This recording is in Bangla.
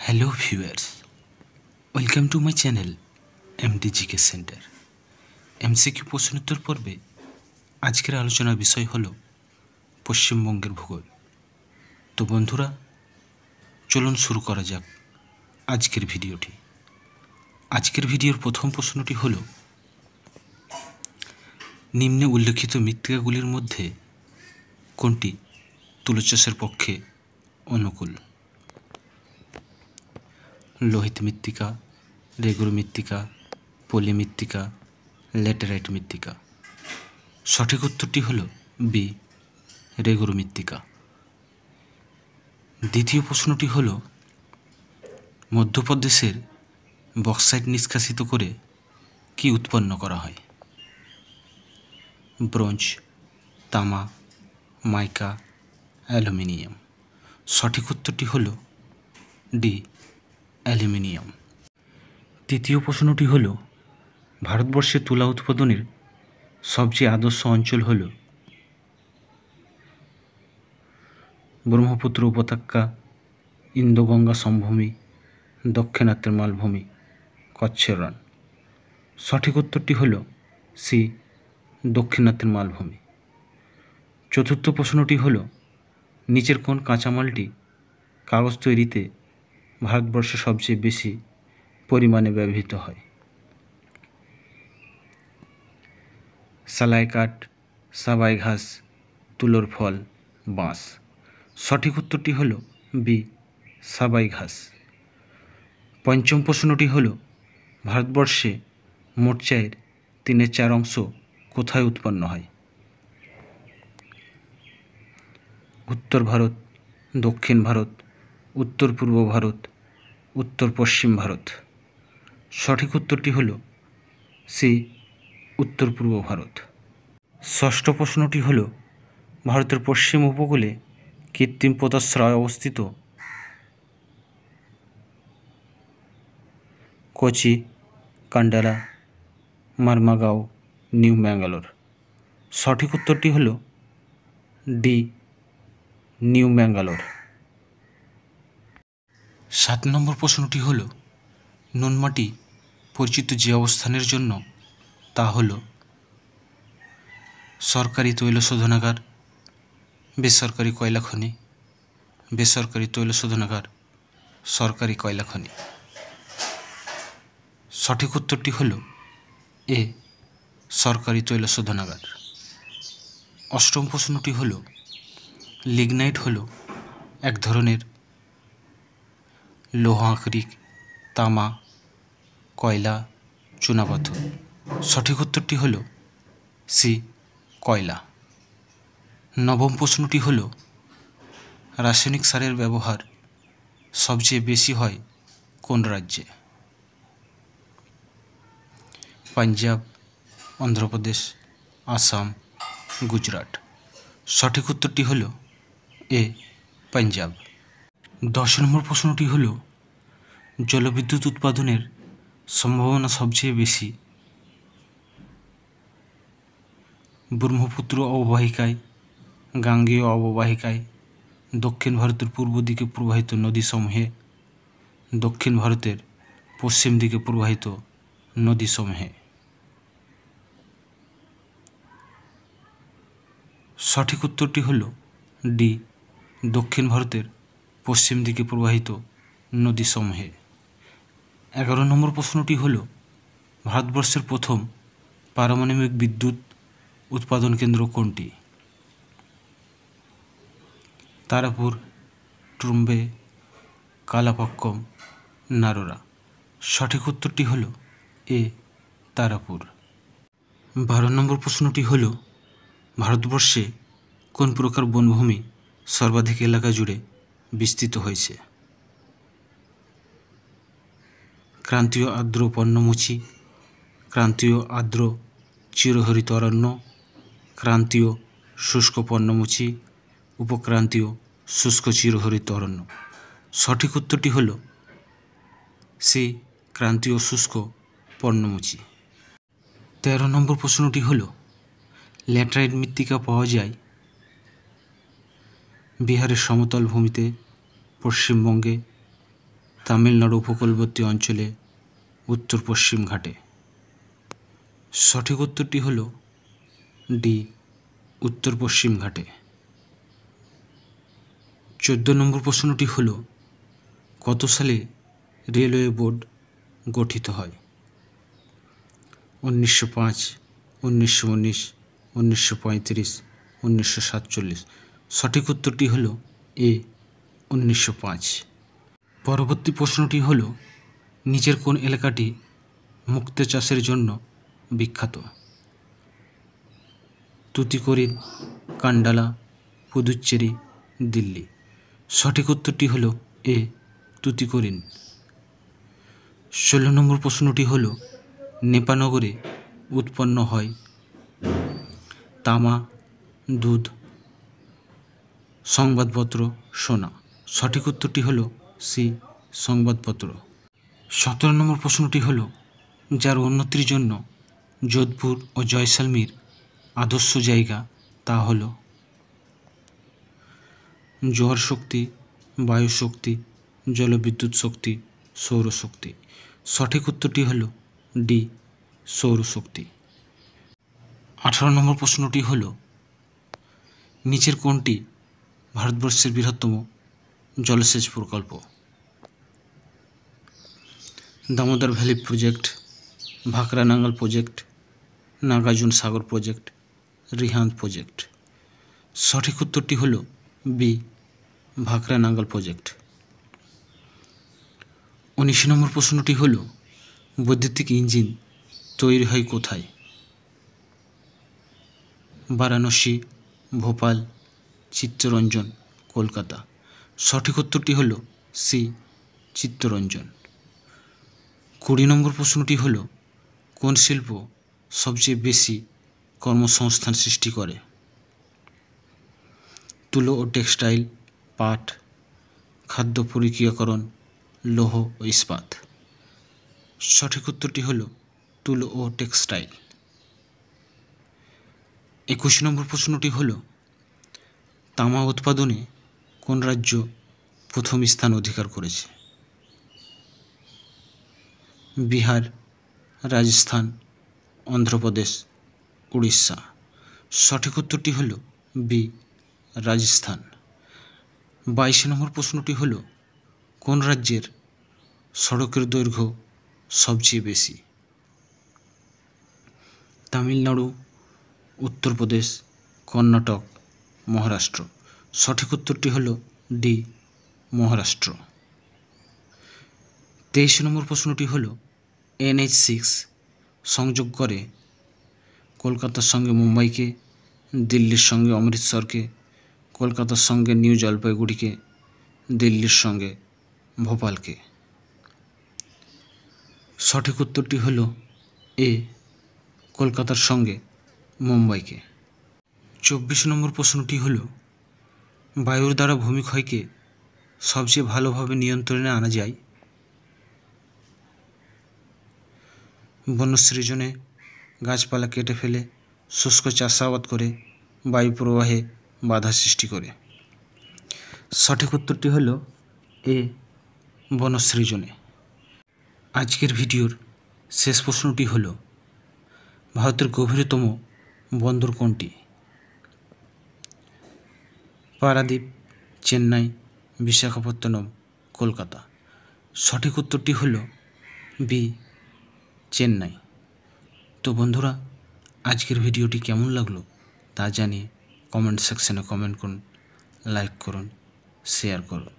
Hello viewers, welcome to my channel MDGK center. MCQ প্রশ্নোত্তর পর্বে আজকের আলোচনার বিষয় হলো পশ্চিমবঙ্গের ভূগোল। তো বন্ধুরা, চলুন শুরু করা যাক আজকের ভিডিওটি। আজকের ভিডিওর প্রথম প্রশ্নটি হলো, নিম্নে উল্লেখিত মৃত্তিকাগুলির মধ্যে কোনটি তুলো চাষের পক্ষে অনুকূল? লোহিত মৃত্তিকা, রেগুর মৃত্তিকা, পলি মৃত্তিকা, ল্যাটেরাইট মৃত্তিকা। সঠিক উত্তরটি হল বি, রেগুর মৃত্তিকা। দ্বিতীয় প্রশ্নটি হল, মধ্যপ্রদেশের বক্সাইট নিষ্কাশিত করে কি উৎপন্ন করা হয়? ব্রোঞ্জ, তামা, মাইকা, অ্যালুমিনিয়াম। সঠিক উত্তরটি হল ডি, অ্যালুমিনিয়াম। তৃতীয় প্রশ্নটি হল, ভারতবর্ষে তুলা উৎপাদনের সবচেয়ে আদর্শ অঞ্চল হল ব্রহ্মপুত্র উপত্যকা, ইন্দো গঙ্গা সমভূমি, দক্ষিণাত্যের মালভূমি, কচ্ছের রণ। সঠিক উত্তরটি হল সি, দক্ষিণাত্যের মালভূমি। চতুর্থ প্রশ্নটি হল, নিচের কোন কাঁচামালটি কাগজ তৈরিতে ভারতবর্ষে সবচেয়ে বেশি পরিমাণে ব্যবহৃত হয়? সালাই কাঠ, সাবাই ঘাস, তুলোর ফল, বাঁশ। সঠিক উত্তরটি হল বি, সাবাই ঘাস। পঞ্চম প্রশ্নটি হল, ভারতবর্ষে মোট চায়ের 3/4 কোথায় উৎপন্ন হয়? উত্তর ভারত, দক্ষিণ ভারত, উত্তর পূর্ব ভারত, উত্তর পশ্চিম ভারত। সঠিক উত্তরটি হল সি, উত্তর পূর্ব ভারত। ষষ্ঠ প্রশ্নটি হল, ভারতের পশ্চিম উপকূলে কৃত্রিম পোতাশ্রয় অবস্থিত কোচি, কান্ডালা, মারমাগাঁও, নিউ ম্যাঙ্গালোর। সঠিক উত্তরটি হল ডি, নিউ ম্যাঙ্গালোর। 7 নম্বর প্রশ্নটি হল, নুনমাটি পরিচিত যে অবস্থানের জন্য তা হল সরকারি তৈল শোধনাগার, বেসরকারি কয়লা খনি, বেসরকারি তৈল শোধনাগার, সরকারি কয়লা খনি। সঠিক উত্তরটি হল এ, সরকারি তৈল শোধনাগার। অষ্টম প্রশ্নটি হল, লিগনাইট হল এক ধরনের লৌহ আকরিক, তামা, কয়লা, চুনাপাথর। সঠিক উত্তরটি হল সি, কয়লা। নবম প্রশ্নটি হল, রাসায়নিক সারের ব্যবহার সবচেয়ে বেশি হয় কোন রাজ্যে? পাঞ্জাব, অন্ধ্রপ্রদেশ, আসাম, গুজরাট। সঠিক উত্তরটি হল এ, পাঞ্জাব। 10 নম্বর প্রশ্নটি হল, জলবিদ্যুৎ উৎপাদনের সম্ভাবনা সবচেয়ে বেশি ব্রহ্মপুত্র অববাহিকায়, গাঙ্গেয় অববাহিকায়, দক্ষিণ ভারতের পূর্ব দিকে প্রবাহিত নদীসমূহে, দক্ষিণ ভারতের পশ্চিম দিকে প্রবাহিত নদীসমূহে। সঠিক উত্তরটি হল ডি, দক্ষিণ ভারতের পশ্চিম দিকে প্রবাহিত নদীসমূহে। 11 নম্বর প্রশ্নটি হল, ভারতবর্ষের প্রথম পারমাণবিক বিদ্যুৎ উৎপাদন কেন্দ্র কোনটি? তারাপুর, ট্রুম্বে, কালাপাক্কম, নারোরা। সঠিক উত্তরটি হল এ, তারাপুর। 12 নম্বর প্রশ্নটি হল, ভারতবর্ষে কোন প্রকার বনভূমি সর্বাধিক এলাকা জুড়ে বিস্তৃত হয়েছে? ক্রান্তীয় আর্দ্র পর্ণমোচী, ক্রান্তীয় আর্দ্র চিরহরিত অরণ্য, ক্রান্তীয় শুষ্ক পর্ণমোচী, উপক্রান্তীয় শুষ্ক চিরহরিত অরণ্য। সঠিক উত্তরটি হল সি, ক্রান্তীয় শুষ্ক পর্ণমোচী। 13 নম্বর প্রশ্নটি হল, ল্যাটেরাইট মৃত্তিকা পাওয়া যায় বিহারের সমতল ভূমিতে, পশ্চিমবঙ্গে, তামিলনাড়ু উপকূলবর্তী অঞ্চলে উত্তর পশ্চিম ঘাটে। সঠিক উত্তরটি হল ডি, উত্তর পশ্চিম ঘাটে। 14 নম্বর প্রশ্নটি হল, কত সালে রেলওয়ে বোর্ড গঠিত হয়? 1905, 1919, 1935, 1947। সঠিক উত্তরটি হল এ, 1905। পরবর্তী প্রশ্নটি হল, নিচের কোন এলাকাটি মুক্তো চাষের জন্য বিখ্যাত? তুতিকোরিন, কান্ডালা, পুদুচ্চেরি, দিল্লি। সঠিক উত্তরটি হল এ, তুতিকোরিন। 16 নম্বর প্রশ্নটি হল, নেপানগরে উৎপন্ন হয় তামা, দুধ, সংবাদপত্র, সোনা। সঠিক উত্তরটি হল সি, সংবাদপত্র। 17 নম্বর প্রশ্নটি হল, যার উন্নতির জন্য যোধপুর ও জয়সালমীর আদর্শ জায়গা তা হল জোয়ার শক্তি, বায়ু শক্তি, জলবিদ্যুৎ শক্তি, সৌরশক্তি। সঠিক উত্তরটি হল ডি, সৌরশক্তি। 18 নম্বর প্রশ্নটি হল, নিচের কোনটি ভারতবর্ষের বৃহত্তম জলসেচ প্রকল্প? দামোদর ভ্যালি প্রজেক্ট, ভাকরা নাঙ্গল প্রজেক্ট, নাগার্জুন সাগর প্রজেক্ট, রিহান্দ প্রজেক্ট। সঠিক উত্তরটি হল বি, ভাকরা নাঙ্গল প্রজেক্ট। 19 নম্বর প্রশ্নটি হল, বৈদ্যুতিক ইঞ্জিন তৈরি হয় কোথায়? বারাণসী, ভোপাল, চিত্তরঞ্জন, কলকাতা। সঠিক উত্তরটি হল সি, চিত্তরঞ্জন। 20 নম্বর প্রশ্নটি হল, কোন শিল্প সবচেয়ে বেশি কর্মসংস্থান সৃষ্টি করে? তুলো ও টেক্সটাইল, পাট, খাদ্য প্রক্রিয়াকরণ, লৌহ ও ইস্পাত। সঠিক উত্তরটি হল তুলো ও টেক্সটাইল। 21 নম্বর প্রশ্নটি হল, তামা উৎপাদনে কোন রাজ্য প্রথম স্থান অধিকার করেছে? বিহার, রাজস্থান, অন্ধ্রপ্রদেশ, উড়িষ্যা। সঠিক উত্তরটি হল বি, রাজস্থান। 22 নম্বর প্রশ্নটি হল, কোন রাজ্যের সড়কের দৈর্ঘ্য সবচেয়ে বেশি? তামিলনাড়ু, উত্তরপ্রদেশ, কর্ণাটক, মহারাষ্ট্র। সঠিক উত্তরটি হল ডি, মহারাষ্ট্র। 23 নম্বর প্রশ্নটি হল, NH6 সংযোগ করে কলকাতার সঙ্গে মুম্বাইকে, দিল্লির সঙ্গে অমৃতসরকে, কলকাতার সঙ্গে নিউ জলপাইগুড়িকে, দিল্লির সঙ্গে ভোপালকে। সঠিক উত্তরটি হল এ, কলকাতার সঙ্গে মুম্বাইকে। 24 নম্বর প্রশ্নটি হল, বায়ুর দ্বারা ভূমিক্ষয়কে সবচেয়ে ভালোভাবে নিয়ন্ত্রণে আনা যায়? বনসৃজনে, গাছপালা কেটে ফেলে, শুষ্ক চাষাবাদ করে, বায়ু প্রবাহে বাধা সৃষ্টি করে। সঠিক উত্তরটি হল এ, বনসৃজনে। আজকের ভিডিওর শেষ প্রশ্নটি হল, ভারতের গভীরতম বন্দর কোনটি? পারাদ্বীপ, চেন্নাই, বিশাখাপত্তনম, কলকাতা। সঠিক উত্তরটি হল বি, চেন্নাই। তো বন্ধুরা, আজকের ভিডিওটি কেমন লাগলো তা জানিয়ে কমেন্ট সেকশনে কমেন্ট করুন, লাইক করুন, শেয়ার করুন।